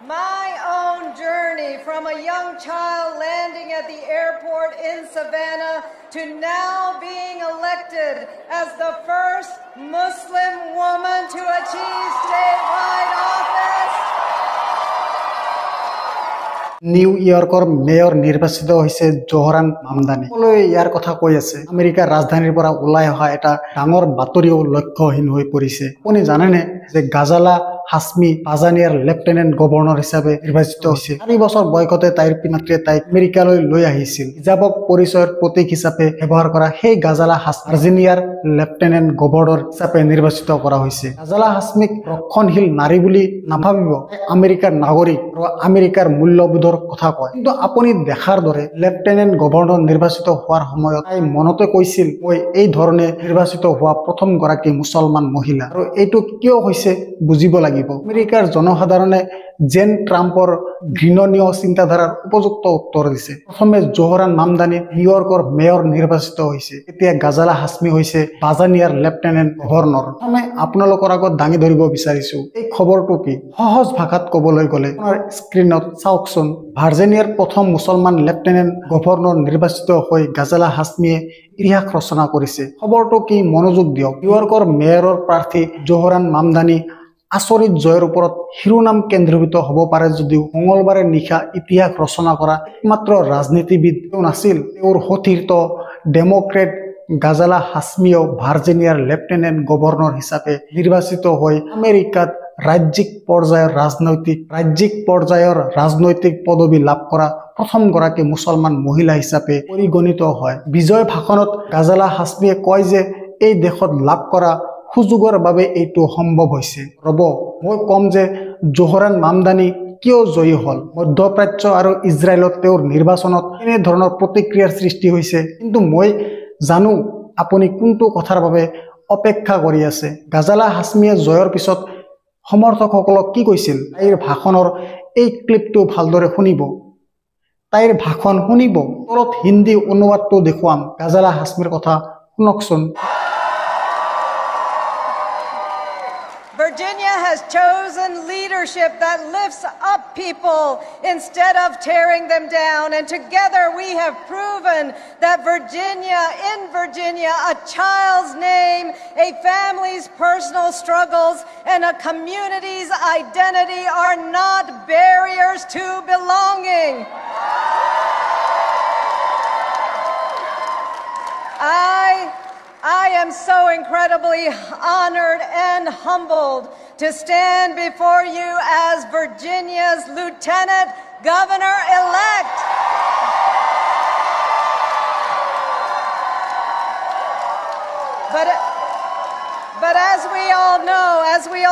My own journey from a young child landing at the airport in Savannah to now being elected as the first Muslim woman to achieve statewide office. নিউ ইয়ৰ্কৰ mayor নিৰ্বাচিত হৈছে জোহৰান মামদানি। সকলোৱে ইয়াৰ কথা কৈ আছে। আমেৰিকাৰ ৰাজধানীৰ পৰা ওলাই অহা এটা ডাঙৰ বাতৰিও লক্ষ্যহীন হৈ পৰিছে। আপুনি জানেনে যে গাজালা হাছমি বাজানিয়াৰ লেফটেনেণ্ট গভৰ্ণৰ হিচাপে নিৰ্বাচিত হৈছে। 4 বছৰ বয়সতে তাইৰ পিতৃয়ে তাইক আমেৰিকালৈ লৈ আহিছিল। হিজাবক পৰিচয়ৰ প্ৰতীক হিচাপে ব্যৱহাৰ কৰা সেই গাজালা ভাৰ্জিনিয়াৰ লেফটেনেণ্ট গভৰ্ণৰ হিচাপে নিৰ্বাচিত কৰা হৈছে। গাজালা হাছমিক ৰক্ষণশীল নাৰী বুলি নাভাবিব। আমেৰিকাৰ নাগৰিক আৰু আমেৰিকাৰ মূল্যবোধৰ কথা কয়। কিন্তু আপুনি দেখাৰ দৰে লেফটেনেণ্ট গভৰ্ণৰ নিৰ্বাচিত হোৱাৰ সময়ত তাই মনতে কৈছিল, মই এই ধৰণে নিৰ্বাচিত হোৱা প্ৰথম গৰাকী মুছলমান মহিলা। আৰু এইটো কিয় হৈছে বুজিব লাগিব। আমেৰিকাৰ জনসাধাৰণে জেন ট্ৰাম্পৰ ঘৃণনীয় চিন্তাধাৰাৰ উপযুক্ত উত্তৰ দিছে। প্ৰথমে জোহৰান মামদানি নিউয়ৰ্কৰ মেয়ৰ নিৰ্বাচিত হৈছে। এতিয়া গাজালা হাছমি হৈছে বাজানিয়াৰ লেফটেনেণ্ট গভৰ্ণৰ। প্ৰথমে আপোনালোকৰ আগত দাঙি ধৰিব বিচাৰিছো এই খবৰটো কি। সহজ ভাষাত ক'বলৈ গ'লে আপোনাৰ স্ক্ৰীনত চাওকচোন। ভাৰ্জিনিয়াৰ প্ৰথম মুছলমান লেফটেনেণ্ট গভৰ্ণৰ নিৰ্বাচিত হৈ গাজালা হাছমিয়ে ইতিহাস ৰচনা কৰিছে। খবৰটো কি মনোযোগ দিয়ক। নিউয়ৰ্কৰ মেয়ৰৰ প্ৰাৰ্থী জোহৰান মামদানি আচৰিত জয়ৰ ওপৰত শিৰোনাম কেন্দ্ৰীভূত হ'ব পাৰে যদিও মঙলবাৰে নিশা ইতিহাস ৰচনা কৰা একমাত্ৰ ৰাজনীতিবিদ তেওঁ নাছিল। তেওঁৰ সতীৰ্থ ডেম'ক্ৰেট গাজালা হাছমিও ভাৰ্জিনিয়াৰ লেফটেনেণ্ট গভৰ্ণৰ হিচাপে নিৰ্বাচিত হৈ আমেৰিকাত ৰাজ্যিক পৰ্যায়ৰ ৰাজনৈতিক পদবী লাভ কৰা প্ৰথম গৰাকী মুছলমান মহিলা হিচাপে পৰিগণিত হয়। বিজয় ভাষণত গাজালা হাছমিয়ে কয় যে এই দেশত লাভ কৰা সুযোগৰ বাবে এইটো সম্ভৱ হৈছে। ৰ'ব মই ক'ম যে জোহৰান মামদানি কিয় জয়ী হ'ল। মধ্যপ্ৰাচ্য আৰু ইজৰাইলত তেওঁৰ নিৰ্বাচনত এনেধৰণৰ প্ৰতিক্ৰিয়াৰ সৃষ্টি হৈছে। কিন্তু মই জানো আপুনি কোনটো কথাৰ বাবে অপেক্ষা কৰি আছে। গাজালা হাছমিয়ে জয়ৰ পিছত সমৰ্থকসকলক কি কৈছিল। তাইৰ ভাষণৰ এই ক্লিপটো ভালদৰে শুনিব। তাইৰ ভাষণ শুনিব। তলত হিন্দী অনুবাদটো দেখুৱাম। গাজালা হাছমিৰ কথা শুনকচোন। Virginia has chosen leadership that lifts up people instead of tearing them down. And together we have proven that in Virginia, a child's name, a family's personal struggles, and a community's identity are not barriers to belonging. I am so incredibly honored and humbled to stand before you as Virginia's Lieutenant Governor-elect. But as we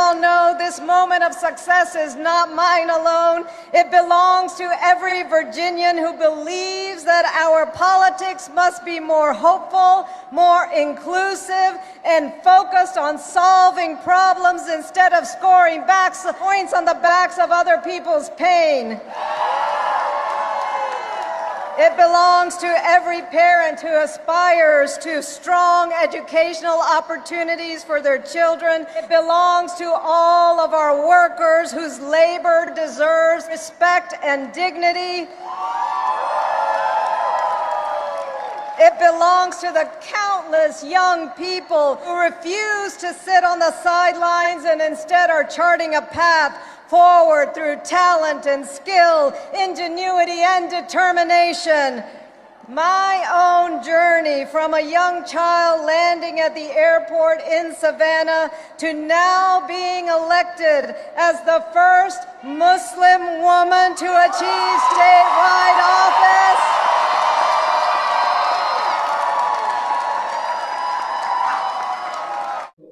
all know, this moment of success is not mine alone. It belongs to every Virginian who believes that our politics must be more hopeful, more inclusive, and focused on solving problems instead of scoring points on the backs of other people's pain. It belongs to every parent who aspires to strong educational opportunities for their children. It belongs to all of our workers whose labor deserves respect and dignity. It belongs to the countless young people who refuse to sit on the sidelines and instead are charting a path forward through talent and skill, ingenuity and determination. My own journey from a young child landing at the airport in Savannah to now being elected as the first Muslim woman to achieve statewide office.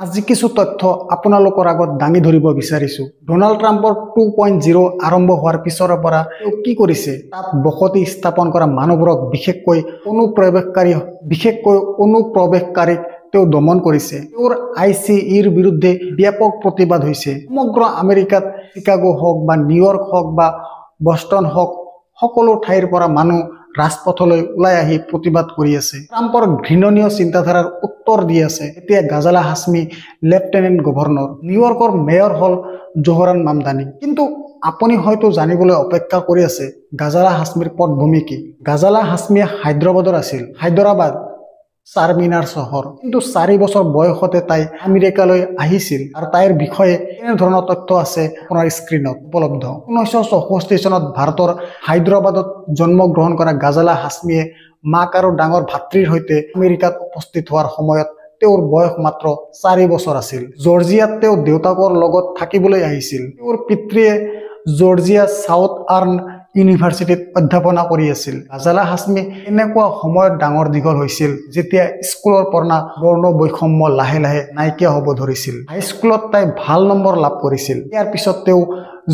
আজি কিছু তথ্য আপোনালোকৰ আগত দাঙি ধৰিব বিচাৰিছো। Donald ট্ৰাম্পৰ 2.0 আৰম্ভ হোৱাৰ পিছৰ পৰা তেওঁ কি কৰিছে। তাত বসতি স্থাপন কৰা মানুহবোৰক বিশেষকৈ অনুপ্ৰৱেশকাৰীক তেওঁ দমন কৰিছে। তেওঁৰ ICEৰ বিৰুদ্ধে ব্যাপক প্ৰতিবাদ হৈছে। সমগ্ৰ আমেৰিকাত চিকাগো হওক বা নিউয়ৰ্ক হওক বা বষ্টন হওক সকলো ঠাইৰ পৰা মানুহ ৰাজপথলৈ ওলাই আহি প্ৰতিবাদ কৰি আছে। ট্ৰাম্পৰ ঘৃণনীয় চিন্তাধাৰাৰ উত্তৰ দি আছে। এতিয়া গাজালা হাছমি লেফটেনেণ্ট গভৰ্ণৰ, নিউয়ৰ্কৰ মেয়ৰ হ'ল জোহৰান মামদানি। কিন্তু আপুনি হয়তো জানিবলৈ অপেক্ষা কৰি আছে গাজালা হাছমিৰ পটভূমি কি। গাজালা হাছমি হায়দৰাবাদৰ আছিল। হায়দৰাবাদ চাৰমিনাৰ চহৰ। কিন্তু 4 বছৰ বয়সতে তাই আমেৰিকালৈ আহিছিল আৰু তাইৰ বিষয়ে এনে ধৰণৰ তথ্য আছে আপোনাৰ স্ক্ৰীনত উপলব্ধ। 1964 চনত ভাৰতৰ হায়দৰাবাদত জন্মগ্ৰহণ কৰা গাজালা হাছমিয়ে মাক আৰু ডাঙৰ ভাতৃৰ সৈতে আমেৰিকাত উপস্থিত হোৱাৰ সময়ত তেওঁৰ বয়স মাত্ৰ 4 বছৰ আছিল। জৰ্জিয়াত তেওঁ দেউতাকৰ লগত থাকিবলৈ আহিছিল। তেওঁৰ পিতৃয়ে জৰ্জিয়া সাউথ আৰ্ণ ইউনিভাৰ্চিটিত অধ্যাপনা কৰি আছিল। গাজালা হাছমি এনেকুৱা সময়ত ডাঙৰ দীঘল হৈছিল যেতিয়া স্কুলৰ পৰা বৰ্ণ বৈষম্য লাহে লাহে নাইকিয়া হ'ব ধৰিছিল। হাইস্কুলত তাই ভাল নম্বৰ লাভ কৰিছিল। ইয়াৰ পিছত তেওঁ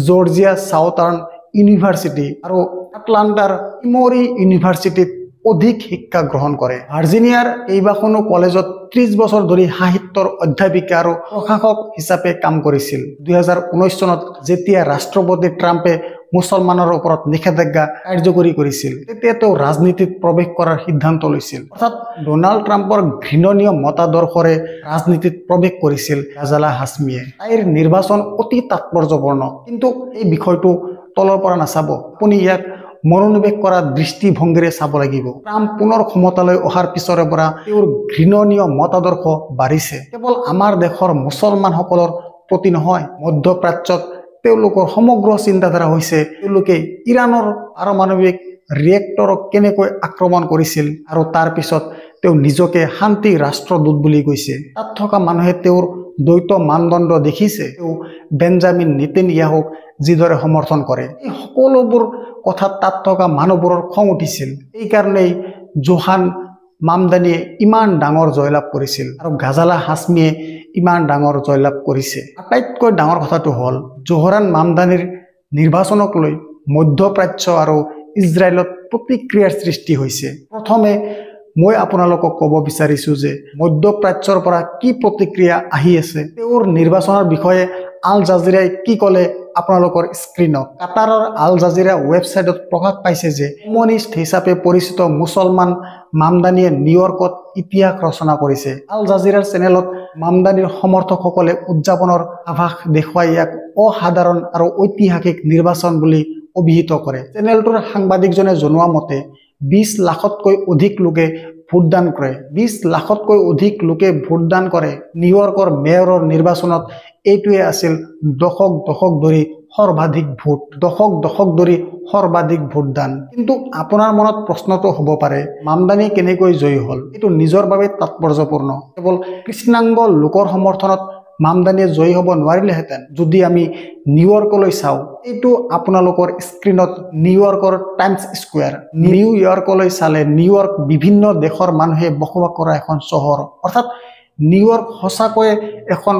জৰ্জিয়া সাউথাৰ্ণ ইউনিভাৰ্চিটি আৰু আটলাণ্টাৰ ইমৰি ইউনিভাৰ্চিটিত অধিক শিক্ষা গ্ৰহণ কৰে। ভাৰ্জিনিয়াৰ কেইবাখনো কলেজত 30 বছৰ ধৰি সাহিত্যৰ অধ্যাপিকা আৰু প্ৰশাসক হিচাপে কাম কৰিছিল। 2019 চনত যেতিয়া ৰাষ্ট্ৰপতি ট্ৰাম্পে মুছলমানৰ ওপৰত নিষেধাজ্ঞা কাৰ্যকৰী কৰিছিল তেতিয়া তেওঁ ৰাজনীতিত প্ৰৱেশ কৰাৰ সিদ্ধান্ত লৈছিল। অৰ্থাৎ ডোনাল্ড ট্ৰাম্পৰ ঘৃণনীয় মতাদৰ্শৰে ৰাজনীতিত প্ৰৱেশ কৰিছিল গাজালা হাছমিয়ে। তাইৰ নিৰ্বাচন অতি তাৎপৰ্যপূৰ্ণ, কিন্তু এই বিষয়টো তলৰ পৰা নাচাব, আপুনি ইয়াক মনোনিৱেশ কৰা দৃষ্টিভংগীৰে চাব লাগিব। ট্ৰাম্প পুনৰ ক্ষমতালৈ অহাৰ পিছৰে পৰা তেওঁৰ ঘৃণনীয় মতাদৰ্শ বাঢ়িছে। কেৱল আমাৰ দেশৰ মুছলমানসকলৰ প্ৰতি নহয়, মধ্যপ্ৰাচ্যত তেওঁলোকৰ সমগ্ৰ চিন্তাধাৰা হৈছে তেওঁলোকে ইৰাণৰ পাৰমাণৱিক ৰিয়েক্টৰক কেনেকৈ আক্ৰমণ কৰিছিল আৰু তাৰ পিছত তেওঁ নিজকে শান্তি ৰাষ্ট্ৰদূত বুলি কৈছে। তাত থকা মানুহে তেওঁৰ দ্বৈত মানদণ্ড দেখিছে। তেওঁ বেঞ্জামিন নেতানিয়াহুক যিদৰে সমৰ্থন কৰে, এই সকলোবোৰ কথাত তাত থকা মানুহবোৰৰ খং উঠিছিল। এইকাৰণেই জোহান মামদানিয়ে ইমান ডাঙৰ জয়লাভ কৰিছিল আৰু গাজালা হাছমিয়ে ইমান ডাঙৰ জয়লাভ কৰিছে। আটাইতকৈ ডাঙৰ কথাটো হ'ল জোহৰান মামদানিৰ নিৰ্বাচনক লৈ মধ্যপ্ৰাচ্য আৰু ইজৰাইলত প্ৰতিক্ৰিয়াৰ সৃষ্টি হৈছে। প্ৰথমে মই আপোনালোকক ক'ব বিচাৰিছোঁ যে মধ্যপ্ৰাচ্যৰ পৰা কি প্ৰতিক্ৰিয়া আহি আছে। তেওঁৰ নিৰ্বাচনৰ বিষয়ে আল জাজিৰাই কি ক'লে আপোনালোকৰ স্ক্ৰীনত। কাটাৰৰ আল জাজিৰা ৱেবছাইটত প্ৰকাশ পাইছে যে কমিউনিষ্ট হিচাপে পৰিচিত মুছলমান মামদানিয়ে নিউয়ৰ্কত ইতিহাস ৰচনা কৰিছে। আল জাজিৰাৰ চেনেলত মামদানিৰ সমৰ্থকসকলে উদযাপনৰ আভাস দেখুৱাই ইয়াক অসাধাৰণ আৰু ঐতিহাসিক নিৰ্বাচন বুলি অভিহিত কৰে। চেনেলটোৰ সাংবাদিকজনে জনোৱা মতে 20 লাখতকৈ অধিক লোকে ভোটদান কৰে। 20 লাখতকৈ অধিক লোকে ভোটদান কৰে। নিউয়ৰ্কৰ মেয়ৰৰ নিৰ্বাচনত এইটোৱে আছিল দশক ধৰি সৰ্বাধিক ভোট, দশক ধৰি সৰ্বাধিক ভোটদান। কিন্তু আপোনাৰ মনত প্ৰশ্নটো হ'ব পাৰে, মামদানি কেনেকৈ জয়ী হ'ল? এইটো নিজৰ বাবে তাৎপৰ্যপূৰ্ণ। কেৱল কৃষ্ণাংগ লোকৰ সমৰ্থনত মামদানিয়ে জয়ী হ'ব নোৱাৰিলেহেঁতেন। যদি আমি নিউয়ৰ্কলৈ চাওঁ, এইটো আপোনালোকৰ স্ক্ৰীনত নিউয়ৰ্কৰ টাইমছ স্কুৱেৰ। নিউয়ৰ্কলৈ চালে নিউয়ৰ্ক বিভিন্ন দেশৰ মানুহে বসবাস কৰা এখন চহৰ। অৰ্থাৎ নিউয়ৰ্ক সঁচাকৈয়ে এখন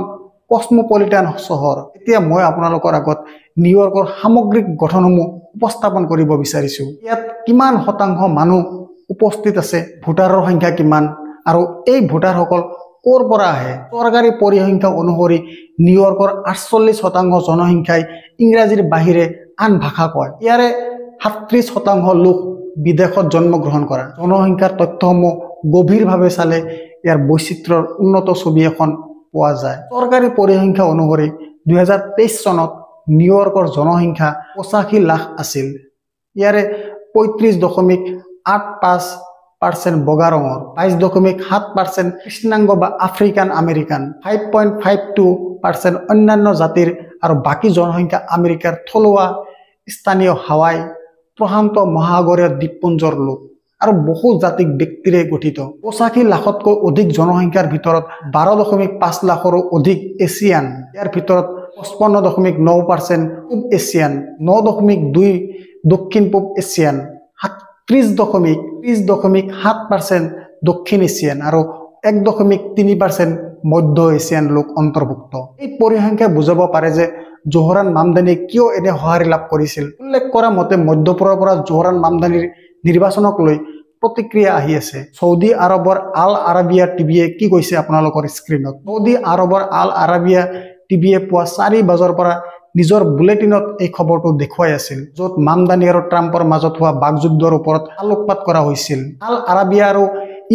কসমপলিটান চহৰ। এতিয়া মই আপোনালোকৰ আগত নিউয়ৰ্কৰ সামগ্ৰিক গঠনসমূহ উপস্থাপন কৰিব বিচাৰিছোঁ। ইয়াত কিমান শতাংশ মানুহ উপস্থিত আছে, ভোটাৰৰ সংখ্যা কিমান, আৰু এই ভোটাৰসকল ক'ৰ পৰা আহে। চৰকাৰী পৰিসংখ্যা অনুসৰি নিউয়ৰ্কৰ 48% জনসংখ্যাই ইংৰাজীৰ বাহিৰে আন ভাষা কয়। ইয়াৰে 37% লোক বিদেশত জন্মগ্ৰহণ কৰা। জনসংখ্যাৰ তথ্যসমূহ গভীৰভাৱে চালে ইয়াৰ বৈচিত্ৰ্যৰ উন্নত ছবি এখন পোৱা যায়। চৰকাৰী পৰিসংখ্যা অনুসৰি 2023 চনত নিউয়ৰ্কৰ জনসংখ্যা 85 লাখ আছিল। ইয়াৰে 35.85% বগা ৰঙৰ, 22.7% কৃষ্ণাংগ বা আফ্ৰিকান আমেৰিকান, 5.52% অন্যান্য জাতিৰ আৰু বাকী জনসংখ্যা আমেৰিকাৰ থলুৱা, স্থানীয় হাৱাই, প্ৰশান্ত মহাসাগৰীয় দ্বীপপুঞ্জৰ লোক আৰু বহু জাতিক ব্যক্তিৰে গঠিত। 85 লাখতকৈ অধিক জনসংখ্যাৰ ভিতৰত 12.5 লাখৰো অধিক এছিয়ান। ইয়াৰ ভিতৰত 55.9% পূব এছিয়ান, 9.2 দক্ষিণ পূব এছিয়ান, 30.7% দক্ষিণ এছিয়ান আৰু 1.3% মধ্য এছিয়ান লোক অন্তৰ্ভুক্ত। এই পৰিসংখ্যাই বুজাব পাৰে যে জোহৰান মামদানিয়ে কিয় এনে সঁহাৰি লাভ কৰিছিল। উল্লেখ কৰা মতে মধ্যপুৰৰ পৰা জোহৰান মামদানিৰ নিৰ্বাচনক লৈ প্ৰতিক্ৰিয়া আহি আছে। সৌদি আৰবৰ আল আৰাবিয়া টিভিয়ে কি কৈছে আপোনালোকৰ স্ক্ৰীনত। সৌদি আৰবৰ আল আৰাবিয়া টিভিয়ে পুৱা 4 বজাৰ পৰা নিজৰ বুলেটিনত এই খবৰটো দেখুৱাই আছিল, য'ত মামদানি আৰু ট্ৰাম্পৰ মাজত হোৱা বাকযুদ্ধৰ ওপৰত আলোকপাত কৰা হৈছিল। আল আৰাবিয়া আৰু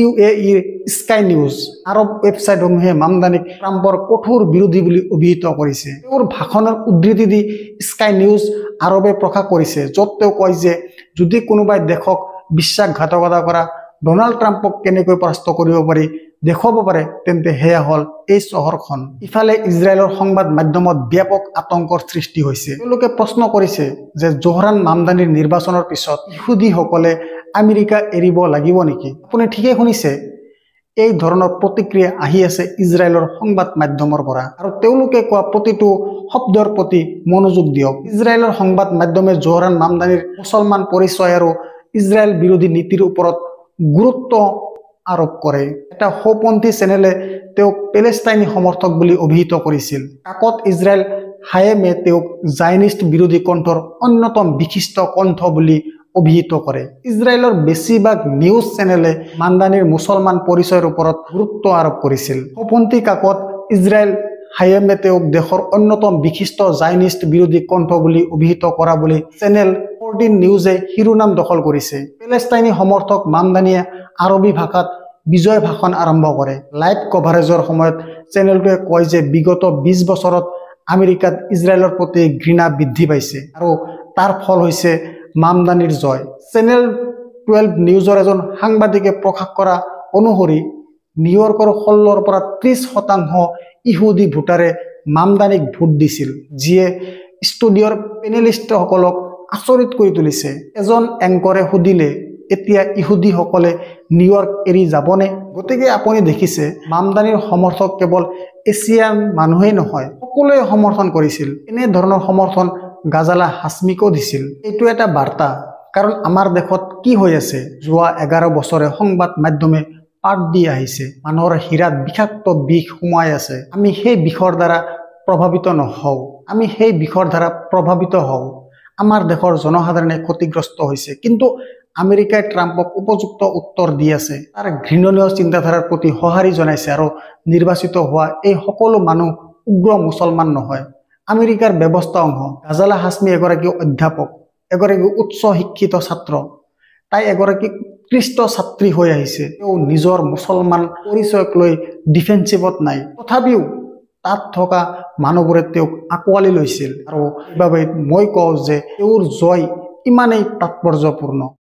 UAEৰ স্কাই নিউজ আৰব ৱেবছাইটসমূহে মামদানিক ট্ৰাম্পৰ কঠোৰ বিৰোধী বুলি অভিহিত কৰিছে। তেওঁৰ ভাষণৰ উদ্ধৃতি দি স্কাই নিউজ আৰবে প্ৰকাশ কৰিছে, য'ত তেওঁ কয় যে যদি কোনোবাই দেশক বিশ্বাসঘাতকতা কৰা ডোনাল্ড ট্ৰাম্পক কেনেকৈ পৰাস্ত কৰিব পাৰি দেখুৱাব পাৰে, তেন্তে সেয়া হ'ল এই চহৰখন। ইফালে ইজৰাইলৰ সংবাদ মাধ্যমত ব্যাপক আতংকৰ সৃষ্টি হৈছে। তেওঁলোকে প্ৰশ্ন কৰিছে যে জোহৰান মামদানিৰ নিৰ্বাচনৰ পিছত ইহুদীসকলে আমেৰিকা এৰিব লাগিব নেকি? আপুনি ঠিকেই শুনিছে, এই ধৰণৰ প্ৰতিক্ৰিয়া আহি আছে ইজৰাইলৰ সংবাদ মাধ্যমৰ পৰা, আৰু তেওঁলোকে কোৱা প্ৰতিটো শব্দৰ প্ৰতি মনোযোগ দিয়ক। ইজৰাইলৰ সংবাদ মাধ্যমে জোহৰান মামদানিৰ মুছলমান পৰিচয় আৰু ইজৰাইল বিৰোধী নীতিৰ ওপৰত গুৰুত্ব আৰোপ কৰে। এটা সোঁপন্থী চেনেলে তেওঁক পেলেষ্টাইনী সমৰ্থক বুলি অভিহিত কৰিছিল। কাকত ইজৰাইল হায়েমে তেওঁক জায়নিষ্ট বিৰোধী কণ্ঠৰ অন্যতম বিশিষ্ট কণ্ঠ বুলি অভিহিত কৰে। ইজৰাইলৰ বেছিভাগ নিউজ চেনেলে মামদানিৰ মুছলমান পৰিচয়ৰ ওপৰত গুৰুত্ব আৰোপ কৰিছিল। সোঁপন্থী কাকত ইজৰাইল হায়েমে তেওঁক দেশৰ অন্যতম বিশিষ্ট জায়নিষ্ট বিৰোধী কণ্ঠ বুলি অভিহিত কৰা বুলি চেনেল 14 নিউজে শিৰোনাম দখল কৰিছে। পেলেষ্টাইনী সমৰ্থক মামদানিয়ে আৰবী ভাষাত বিজয় ভাষণ আৰম্ভ কৰে। লাইভ কভাৰেজৰ সময়ত চেনেলটোৱে কয় যে বিগত 20 বছৰত আমেৰিকাত ইজৰাইলৰ প্ৰতি ঘৃণা বৃদ্ধি পাইছে আৰু তাৰ ফল হৈছে মামদানিৰ জয়। চেনেল 12 নিউজৰ এজন সাংবাদিকে প্ৰকাশ কৰা অনুসৰি নিউয়ৰ্কৰ 16ৰ পৰা 30% ইহুদী ভোটাৰে মামদানিক ভোট দিছিল, যিয়ে ষ্টুডিঅ'ৰ পেনেলিষ্টসকলক আচৰিত কৰি তুলিছে। এজন এংকৰে সুধিলে, এতিয়া ইহুদীসকলে নিউয়ৰ্ক এৰি যাবনে? গতিকে আপুনি দেখিছে, মামদানিৰ সমৰ্থক কেৱল এছিয়ান মানুহেই নহয়, সকলোৱে সমৰ্থন কৰিছিল। এনে ধৰণৰ সমৰ্থন গাজালা হাছমিকো দিছিল। এইটো এটা বাৰ্তা, কাৰণ আমাৰ দেশত কি হৈ আছে? যোৱা 11 বছৰে সংবাদ মাধ্যমে পাঠ দি আহিছে, মানুহৰ হীৰাত বিষাক্ত বিষ সোমাই আছে। আমি সেই বিষৰ দ্বাৰা প্ৰভাৱিত নহওঁ, আমি সেই বিষৰ দ্বাৰা প্ৰভাৱিত হওঁ। আমাৰ দেশৰ জনসাধাৰণে ক্ষতিগ্ৰস্ত হৈছে, কিন্তু আমেৰিকাই ট্ৰাম্পক উপযুক্ত উত্তৰ দি আছে, তাৰ ঘৃণনীয় চিন্তাধাৰাৰ প্ৰতি সঁহাৰি জনাইছে, আৰু নিৰ্বাচিত হোৱা এই সকলো মানুহ উগ্ৰ মুছলমান নহয়, আমেৰিকাৰ ব্যৱস্থা অংশ। গাজালা হাছমি এগৰাকী অধ্যাপক, এগৰাকী উচ্চ শিক্ষিত ছাত্ৰ। তাই এগৰাকী উৎকৃষ্ট ছাত্ৰী হৈ আহিছে। তেওঁ নিজৰ মুছলমান পৰিচয়ক লৈ ডিফেন্সিভত নাই, তথাপিও তাত থকা মানুহবোৰে তেওঁক আঁকোৱালি লৈছিল, আৰু সেইবাবে মই কওঁ যে তেওঁৰ জয় ইমানেই তাৎপৰ্যপূৰ্ণ।